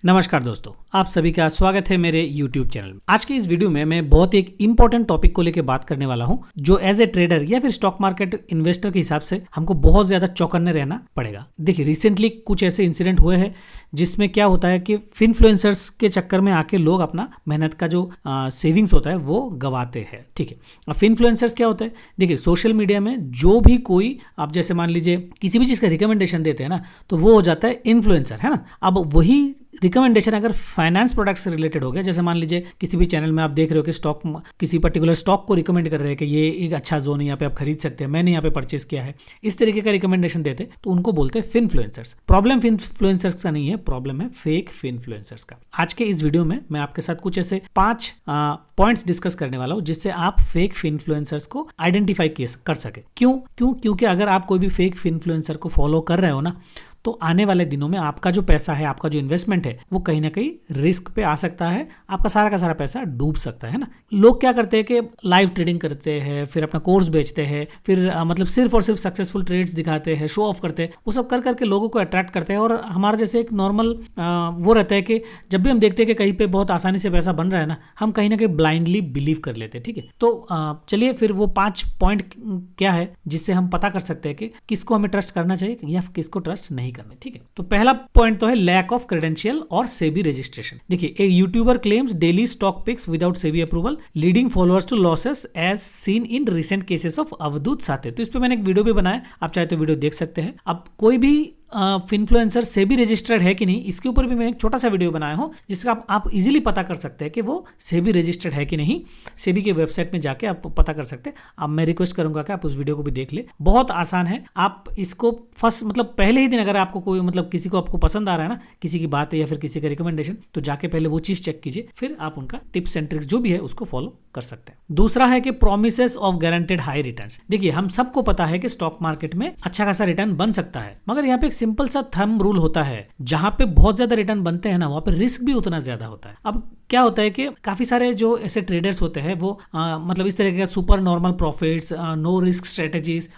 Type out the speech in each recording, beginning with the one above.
नमस्कार दोस्तों, आप सभी का स्वागत है मेरे YouTube चैनल में। आज के इस वीडियो में मैं बहुत एक इंपॉर्टेंट टॉपिक को लेकर बात करने वाला हूं, जो एज ए ट्रेडर या फिर स्टॉक मार्केट इन्वेस्टर के हिसाब से हमको बहुत ज्यादा चौकन्ने रहना पड़ेगा। देखिए, रिसेंटली कुछ ऐसे इंसिडेंट हुए हैं जिसमें क्या होता है कि फिनफ्लुएंसर्स के चक्कर में आके लोग अपना मेहनत का जो सेविंग्स होता है वो गवाते हैं। ठीक है, अब फिनफ्लुएंसर्स क्या होता है? देखिए, सोशल मीडिया में जो भी कोई आप जैसे मान लीजिए किसी भी चीज़ का रिकमेंडेशन देते हैं ना, तो वो हो जाता है इन्फ्लुएंसर, है ना। अब वही रिकमेंडेशन अगर फाइनेंस प्रोडक्ट से रिलेटेड हो गया, जैसे मान लीजिए किसी भी चैनल में आप देख रहे हो कि स्टॉक किसी पर्टिकुलर स्टॉक को रिकमेंड कर रहे हैं कि ये एक अच्छा जोन है, यहाँ पे आप खरीद सकते हैं, मैंने यहाँ पे परचेस किया है, इस तरीके का रिकमेंडेशन देते तो उनको बोलते हैं फिनफ्लुएंसर्स। प्रॉब्लम फिनफ्लुएंसर्स का नहीं है, प्रॉब्लम है फेक फिनफ्लुएंसर्स का। आज के इस वीडियो में मैं आपके साथ कुछ ऐसे 5 पॉइंट्स डिस्कस करने वाला हूं जिससे आप फेक फिनफ्लुएंसर्स को आइडेंटिफाई कर सके। क्योंकि अगर आप कोई भी फेक फिनफ्लुएंसर को फॉलो कर रहे हो ना, तो आने वाले दिनों में आपका जो पैसा है, आपका जो इन्वेस्टमेंट है, वो कहीं ना कहीं रिस्क पे आ सकता है, आपका सारा का सारा पैसा डूब सकता है ना। लोग क्या करते हैं कि लाइव ट्रेडिंग करते हैं, फिर अपना कोर्स बेचते हैं, फिर मतलब सिर्फ और सिर्फ सक्सेसफुल ट्रेड्स दिखाते हैं, शो ऑफ करते हैं, वो सब कर करके लोगों को अट्रैक्ट करते हैं। और हमारा जैसे एक नॉर्मल वो रहता है कि जब भी हम देखते हैं कि कहीं पे बहुत आसानी से पैसा बन रहा है ना, हम कहीं ना कहीं ब्लाइंडली बिलीव कर लेते हैं। ठीक है, तो चलिए फिर वो 5 पॉइंट क्या है जिससे हम पता कर सकते हैं कि किसको हमें ट्रस्ट करना चाहिए या किसको ट्रस्ट नहीं करना। ठीक है, तो पहला पॉइंट तो है लैक ऑफ क्रेडेंशियल और सेबी रजिस्ट्रेशन। देखिए, एक YouTuber claims daily stock picks without SEBI approval leading followers to losses as seen in recent cases of Avadhut Sathe. तो इस पे मैंने एक वीडियो भी बनाया, आप चाहे तो वीडियो देख सकते हैं। अब कोई भी फिनफ्लुएंसर सेबी रजिस्टर्ड है कि नहीं, इसके ऊपर भी मैं एक छोटा सा वीडियो बनाया हूं जिसका आप इजीली पता कर सकते हैं कि वो सेबी रजिस्टर्ड है कि नहीं। सेबी के वेबसाइट में जाके आप पता कर सकते हैं। अब मैं रिक्वेस्ट करूंगा कि आप उस वीडियो को भी देख ले, बहुत आसान है। आप इसको फर्स्ट मतलब पहले ही दिन अगर आपको कोई मतलब किसी को आपको पसंद आ रहा है ना, किसी की बात है या फिर किसी का रिकमेंडेशन, तो जाके पहले वो चीज चेक कीजिए, फिर आप उनका टिप्स एंड ट्रिक्स जो भी है उसको फॉलो कर सकते हैं। दूसरा है कि promises of guaranteed high returns. देखिए, हम सबको पता है कि स्टॉक मार्केट में अच्छा खासा रिटर्न बन सकता है, मगर यहाँ पे एक सिंपल सा थंब रूल होता है, जहां पे बहुत ज्यादा रिटर्न बनते हैं ना, वहां पे रिस्क भी उतना ज्यादा होता है। अब क्या होता है कि काफी सारे जो ऐसे ट्रेडर्स होते हैं वो मतलब इस तरीके का super normal profits, no risk strategies,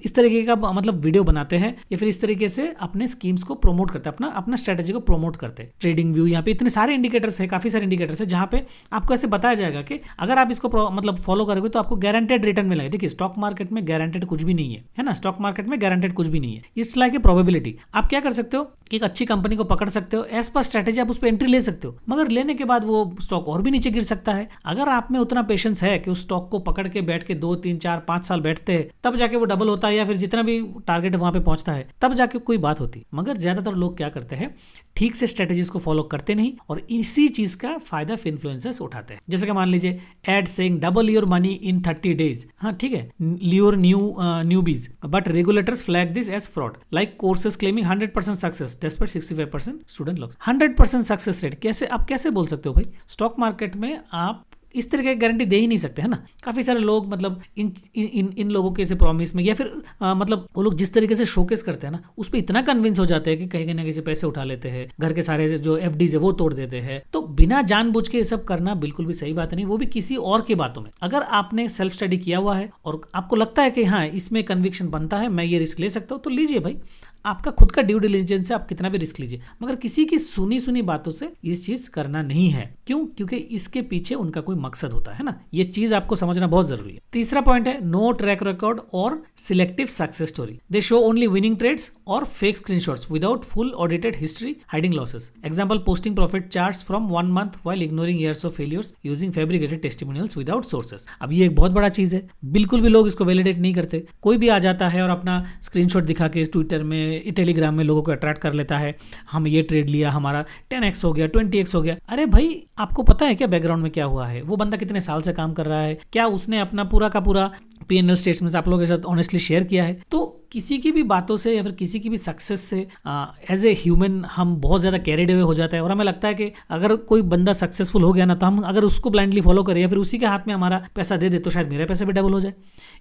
इस तरीके का मतलब वीडियो बनाते हैं या फिर इस तरीके से अपने स्कीम्स को प्रमोट करते हैं, अपना स्ट्रेटेजी को प्रमोट करते हैं। ट्रेडिंग व्यू, यहाँ पे इतने सारे इंडिकेटर्स है, काफी सारे इंडिकेटर्स है, जहां पे आपको ऐसे बताया जाएगा कि अगर आप इसको मतलब फॉलो करोगे तो आपको गारंटेड रिटर्न मिलेगा। देखिए, स्टॉक मार्केट में गारंटेड कुछ भी नहीं है ना, स्टॉक मार्केट में गारंटेड कुछ भी नहीं है। It's like a probability. आप क्या कर सकते हो कि एक अच्छी कंपनी को पकड़ सकते हो, एज पर स्ट्रेटेजी आप उस पर एंट्री ले सकते हो, मगर लेने के बाद वो स्टॉक और भी नीचे गिर सकता है। अगर आप में उतना पेशेंस है कि उस स्टॉक को पकड़ के बैठ के 2 3 4 5 साल बैठते हैं, तब जाके वो डबल होता है या फिर जितना भी टारगेट वहां पे पहुंचता है, तब जाके कोई बात होती। मगर ज्यादातर लोग क्या करते हैं, ठीक से स्ट्रेटेजीज को फॉलो करते नहीं और इसी चीज का फायदा फिनफ्लुएंसर्स उठाते हैं। जैसे कि मान लीजिए ad saying double your money in 30 days. हाँ, ठीक है, lure newbies but regulators flag this as fraud, like courses claiming 100% success despite 65% student loss. 100% success rate कैसे बोल सकते हो भाई? स्टॉक मार्केट में आप इस तरह की गारंटी दे ही नहीं सकते, है ना। काफी सारे लोग मतलब इन लोगों के से प्रॉमिस में या फिर मतलब वो लोग जिस तरीके से शोकेस करते हैं ना, उस पर इतना कन्विंस हो जाते हैं कि कहीं ना कहीं से पैसे उठा लेते हैं, घर के सारे जो एफडीज है वो तोड़ देते हैं। तो बिना जानबूझ के ये सब करना बिल्कुल भी सही बात नहीं, वो भी किसी और की बातों में। अगर आपने सेल्फ स्टडी किया हुआ है और आपको लगता है कि हाँ, इसमें कन्विक्शन बनता है, मैं ये रिस्क ले सकता हूँ, तो लीजिए भाई। आपका खुद का ड्यू डिलिजेंस से आप कितना भी रिस्क लीजिए, मगर किसी की सुनी बातों से ये चीज करना नहीं है। क्योंकि इसके पीछे उनका कोई मकसद होता है ना। ये चीज आपको समझना बहुत जरूरी है। तीसरा पॉइंट है नो ट्रैक रिकॉर्ड और selective success story. They show only winning trades और fake screenshots without full audited history, hiding losses. Example, posting profit charts from 1 month while ignoring years of failures using fabricated testimonials without sources. अब ये एक बहुत बड़ा चीज है, बिल्कुल भी लोग इसको वैलिडेट नहीं करते। कोई भी आ जाता है और अपना स्क्रीनशॉट दिखा के ट्विटर में, टेलीग्राम में लोगों को अट्रैक्ट कर लेता है, हम ये ट्रेड लिया, हमारा 10x हो गया, 20x हो गया। अरे भाई, आपको पता है क्या बैकग्राउंड में क्या हुआ है? वो बंदा कितने साल से काम कर रहा है? क्या उसने अपना पूरा का पूरा P&L स्टेटमेंट्स आप लोगों के साथ ऑनेस्टली शेयर किया है? तो किसी की भी बातों से या फिर किसी की भी सक्सेस से एज ए ह्यूमन हम बहुत ज़्यादा कैरिड अवे हो जाता है और हमें लगता है कि अगर कोई बंदा सक्सेसफुल हो गया ना, तो हम अगर उसको ब्लाइंडली फॉलो करें या फिर उसी के हाथ में हमारा पैसा दे दे तो शायद मेरे पैसे भी डबल हो जाए।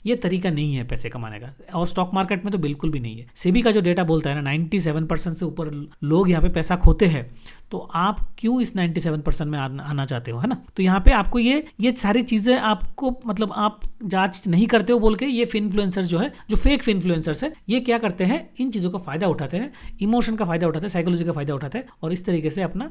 ये तरीका नहीं है पैसे कमाने का, और स्टॉक मार्केट में तो बिल्कुल भी नहीं है। सेबी का जो डेटा बोलता है ना, 97% से ऊपर लोग यहाँ पे पैसा खोते हैं। तो आप क्यों इस 97% में आना चाहते हो, है ना। तो यहाँ पे आपको ये सारी चीजें आपको मतलब आप जांच नहीं करते हो बोल के ये इन्फ्लुएंसर जो है, जो फेक इन्फ्लुएंसर्स है, ये क्या करते हैं, इन चीजों का फायदा उठाते हैं, इमोशन का फायदा उठाते हैं, साइकोलॉजी का फायदा उठाते हैं और इस तरीके से अपना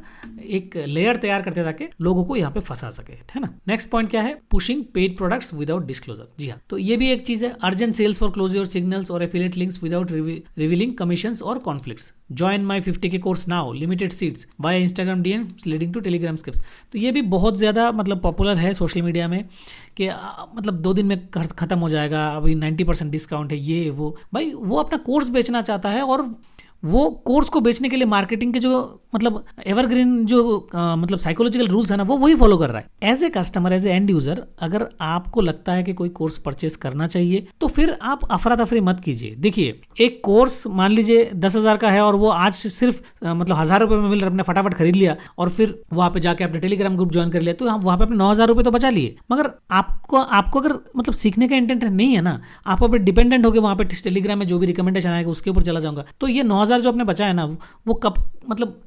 एक लेयर तैयार करते ताकि लोगों को यहाँ पे फंसा सके, है ना। नेक्स्ट पॉइंट क्या है, pushing paid products without disclosure. जी हाँ, तो ये भी एक चीज है। Urgent sales for close your signals और affiliate links without revealing commissions और conflicts. Join my 50K course now, limited seats, via Instagram DMs leading to Telegram scripts. तो ये भी बहुत ज़्यादा मतलब पॉपुलर है सोशल मीडिया में कि मतलब 2 दिन में खत्म हो जाएगा, अभी 90% डिस्काउंट है, ये वो। भाई वो अपना कोर्स बेचना चाहता है और वो कोर्स को बेचने के लिए मार्केटिंग के जो मतलब एवरग्रीन जो मतलब साइकोलॉजिकल रूल्स है ना, वो वही फॉलो कर रहा है। As a customer, as an end user, अगर आपको लगता है कि कोई कोर्स परचेस करना चाहिए तो फिर आप अफरा तफरी मत कीजिए। देखिए, एक कोर्स मान लीजिए 10,000 का है और वो आज सिर्फ मतलब 1,000 रुपये में मिल रहा, आपने फटाफट खरीद लिया और फिर वहां पे जाके अपने टेलीग्राम ग्रुप ज्वाइन कर लिया, तो वहां पे अपने 9,000 रुपये तो बचा लिए। मगर आपको अगर मतलब सीखने का इंटेंट नहीं है ना, आप अब डिपेंडेंट होकर वहां पे टेलीग्राम में जो भी रिकमेंडेशन आएगा उसके ऊपर चला जाऊंगा, तो ये 9,000 जो आपने बचा है ना, वो कब मतलब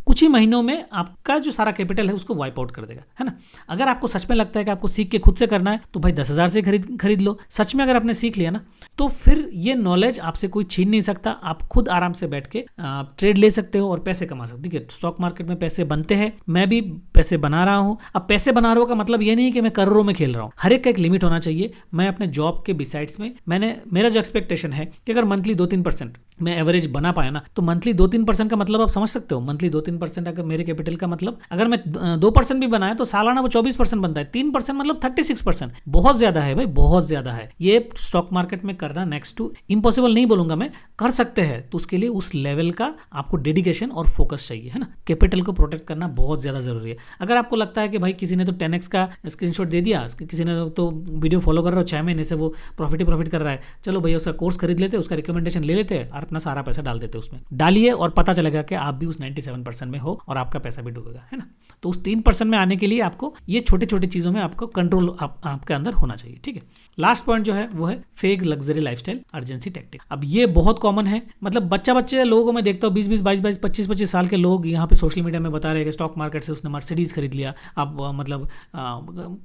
कुछ ही महीनों में आपका जो सारा कैपिटल है उसको वाइप आउट कर देगा, है ना। अगर आपको सच में लगता है कि आपको सीख के खुद से करना है तो भाई 10,000 से खरीद लो। सच में अगर आपने सीख लिया ना तो फिर ये नॉलेज आपसे कोई छीन नहीं सकता। आप खुद आराम से बैठ के ट्रेड ले सकते हो और पैसे कमा सकते हो। देखिए, स्टॉक मार्केट में पैसे बनते हैं, मैं भी पैसे बना रहा हूँ। अब पैसे बना रहा हूँ का मतलब ये नहीं कि मैं करोड़ों में खेल रहा हूँ, हर एक का एक लिमिट होना चाहिए। मैं अपने जॉब के बिसाइड्स में मेरा जो एक्सपेक्टेशन है कि अगर मंथली 2-3% मैं एवरेज बना पाया ना, तो मंथली 2-3% का मतलब आप समझ सकते हो। मंथली 2-3% अगर मेरे कैपिटल का मतलब अगर मैं 2% भी बनाया तो सालाना वो 24% बनता है। 3% मतलब 36%। बहुत ज्यादा है भाई, बहुत ज्यादा है। ये स्टॉक मार्केट में करना नेक्स्ट टू इम्पॉसिबल नहीं बोलूंगा मैं, कर सकते हैं। तो उसके लिए उस लेवल का आपको डेडिकेशन और फोकस चाहिए, है ना। कैपिटल को प्रोटेक्ट करना बहुत ज्यादा जरूरी है। अगर आपको लगता है कि भाई किसी ने तो 10x का स्क्रीनशॉट दे दिया, किसी ने तो वीडियो फॉलो कर रहा हो 6 महीने से, वो प्रॉफिट कर रहा है, चलो भैया उसका कोर्स खरीद लेते, उसका रिकमेंडेशन ले लेते और अपना सारा पैसा डाल देते उसमें। डालिए और पता चलेगा कि आप भी उस 97% में हो और आपका पैसा भी डूबेगा, है ना। तो उस 3% में आने के लिए आपको ये छोटे छोटे चीजों में आपको कंट्रोल आपके अंदर होना चाहिए, ठीक है। लास्ट पॉइंट जो है वो है fake luxury lifestyle urgency tactic. अब ये बहुत कॉमन है, मतलब बच्चे लोगों को मैं देखता हूँ 20-20, 22-22, 25-25 साल के लोग यहाँ पे सोशल मीडिया में बता रहे हैं कि स्टॉक मार्केट से उसने मर्सिडीज खरीद लिया, आप मतलब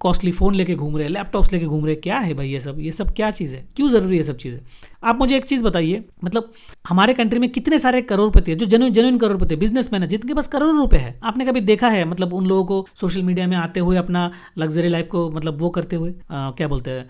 कॉस्टली फोन लेके घूम रहे हैं, लैपटॉप्स लेके घूम रहे हैं। क्या है भाई ये सब क्या चीज़ है, क्यों जरूरी है सब चीज़ें। आप मुझे एक चीज़ बताइए, मतलब हमारे कंट्री में कितने सारे करोड़पति है जो जेन्युइन करोड़पति बिजनेसमैन है जिनके पास करोड़ों रुपए है। आपने कभी देखा है मतलब उन लोगों को सोशल मीडिया में आते हुए अपना लग्जरी लाइफ को मतलब वो करते हुए क्या बोलते हैं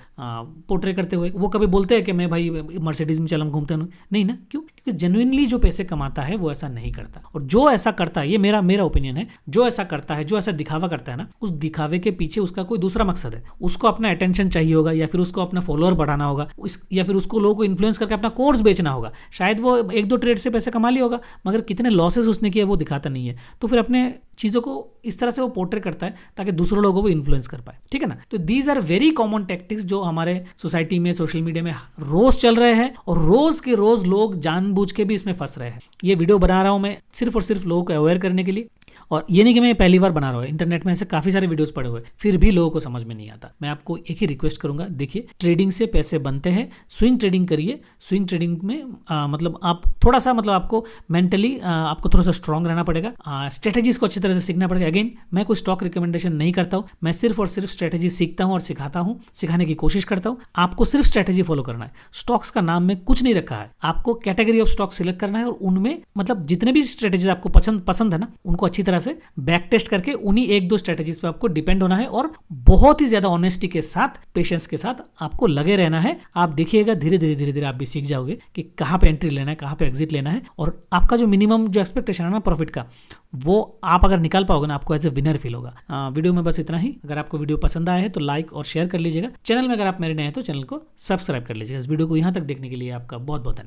पोर्ट्रे करते हुए? वो कभी बोलते हैं कि मैं भाई मर्सिडीज में चलम घूमते हूँ? नहीं ना। क्यों? क्योंकि जेन्युइनली जो पैसे कमाता है वो ऐसा नहीं करता। और जो ऐसा करता है, ये मेरा ओपिनियन है, जो ऐसा करता है, जो ऐसा दिखावा करता है ना, उस दिखावे के पीछे उसका कोई दूसरा मकसद है। उसको अपना अटेंशन चाहिए होगा, या फिर उसको अपना फॉलोअर बढ़ाना होगा, या फिर उसको लोगों को इन्फ्लुएंस करके अपना कोर्स बेचना होगा। शायद वो 1-2 ट्रेड से पैसे कमा लिया होगा, मगर कितने लॉसेस उसने किए वो दिखाता नहीं है। तो फिर अपने चीज़ों को इस तरह से वो पोर्ट्रे करता है ताकि दूसरों लोगों को इन्फ्लुएंस कर पाए, ठीक है ना। तो these are very common tactics जो हमारे सोसाइटी में, सोशल मीडिया में रोज चल रहे हैं और रोज के रोज लोग जानबूझ के भी इसमें फंस रहे हैं। ये वीडियो बना रहा हूं मैं सिर्फ और सिर्फ लोगों को अवेयर करने के लिए, और ये नहीं कि मैं पहली बार बना रहा हूँ। इंटरनेट में ऐसे काफी सारे वीडियोस पड़े हुए, फिर भी लोगों को समझ में नहीं आता। मैं आपको एक ही रिक्वेस्ट करूंगा, देखिए ट्रेडिंग से पैसे बनते हैं, स्विंग ट्रेडिंग करिए। स्विंग ट्रेडिंग में मतलब आप थोड़ा सा मतलब आपको मेंटली आपको थोड़ा सा स्ट्रांग रहना पड़ेगा, स्ट्रेटेजीज को अच्छी तरह से सीखना पड़ेगा। अगेन, मैं कोई स्टॉक रिकमेंडेशन नहीं करता हूँ, मैं सिर्फ और सिर्फ स्ट्रेटेजी सीखता हूँ और सिखाता हूँ, सिखाने की कोशिश करता हूँ। आपको सिर्फ स्ट्रेटेजी फॉलो करना है। स्टॉक्स का नाम में कुछ नहीं रखा है, आपको कैटेगरी ऑफ स्टॉक सिलेक्ट करना है और उनमें मतलब जितने भी स्ट्रेटेजीज आपको पसंद है ना, उनको अच्छी तरह से बैक टेस्ट करके उन्हीं 1-2 स्ट्रेटेजीज पे आपको डिपेंड होना है और बहुत ही ज्यादा ऑनेस्टी के साथ, पेशेंस के साथ आपको लगे रहना है। आप देखिएगा धीरे धीरे आप भी सीख जाओगे कि कहाँ पे एंट्री लेना है, कहाँ पे एग्जिट लेना है, और आपका जो मिनिमम जो एक्सपेक्टेशन है ना प्रॉफिट का, वो आप अगर निकाल पाओगे ना, आपको एज ए विनर फील होगा। वीडियो में बस इतना ही। अगर आपको वीडियो पसंद आया है तो लाइक और शेयर कर लीजिएगा। चैनल में अगर आप मेरे नए हैं तो चैनल को सब्सक्राइब कर लीजिएगा। इस वीडियो को यहाँ तक देखने के लिए आपका बहुत बहुत धन्यवाद।